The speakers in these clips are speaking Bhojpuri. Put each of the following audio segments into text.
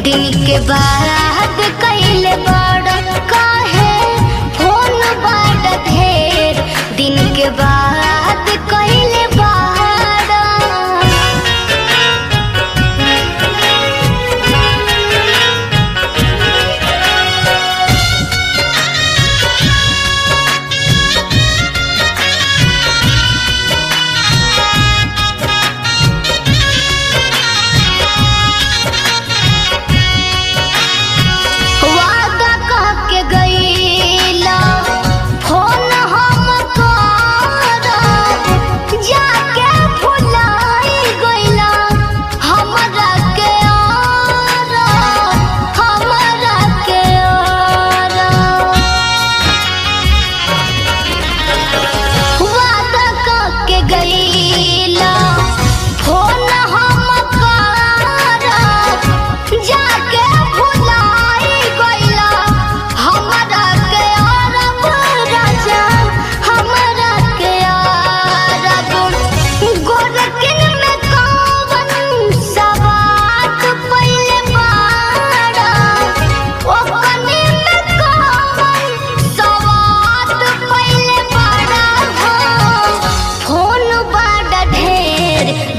दिन के बाद कइले बड़ काहे फोन बड़ ढेर दिन के बाद कइले बड़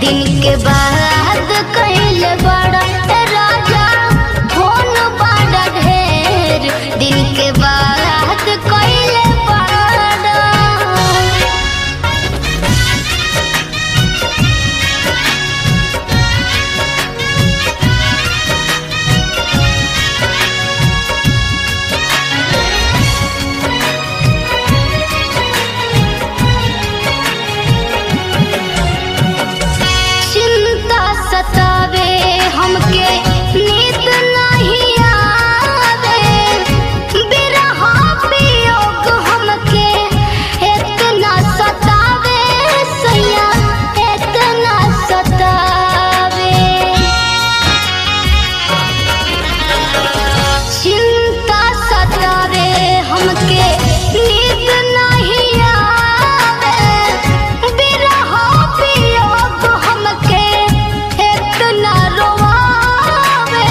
दिन के बाद कइले बड़ राजा फोन बड़ ढेर दिन के बाद कइले सतावे हमके नींद नहीं आवे बिरह वियोग हमके इतना सतावे सैया इतना सतावे चिंता सतावे हमके नींद नहीं आवे बिरह वियोग हमके इतना रोवावे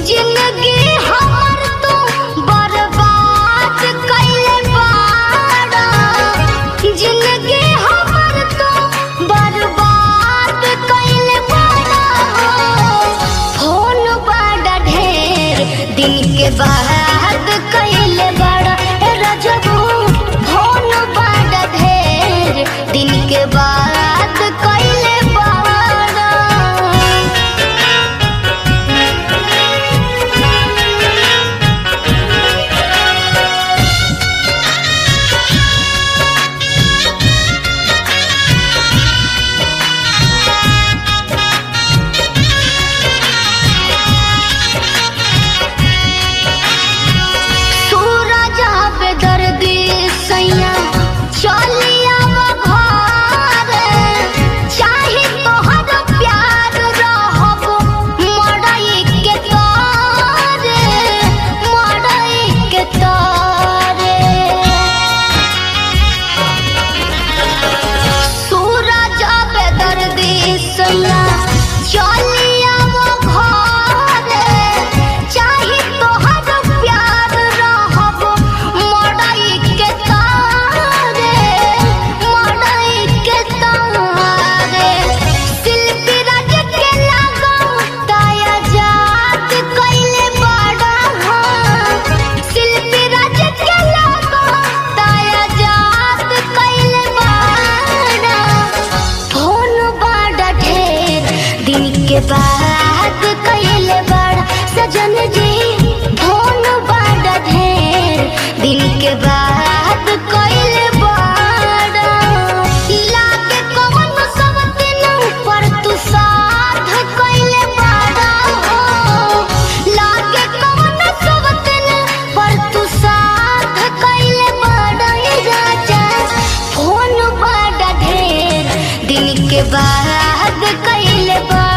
जिंदगी हमर तो बर्बाद कइले बाड़ा जिंदगी हमर तो बर्बाद कइले बाड़ा फोन बड़ ढेर दिन के बाद कइले बाड़ा रजबू फोन बड़ ढेर दिन के बाद कइले बाड़ा सूरज बेदर्दी सैया चलिया चाहे तोहर प्यार रहब मड़ई के तारे सूरज बेदर्दी सैया चलिया चाहे तोहर प्यार रहब मड़ई के तारे शिल्पी राज के लागो ताया जात कइले बड़ा शिल्पी राज के लागो ताया जात कइले बड़ा फोन बड़ ढेर दिन के बाद कइले बड़ा सजन जी फोन बड़ ढेर दिन के बाद कइले बड़ा लागे कवन सब दिन पर तू साथ कइले बड़ा लागे कवन सब दिन पर तू साथ कइले बड़ा राजा फोन बड़ ढेर दिन के बाद कइले बड़ा।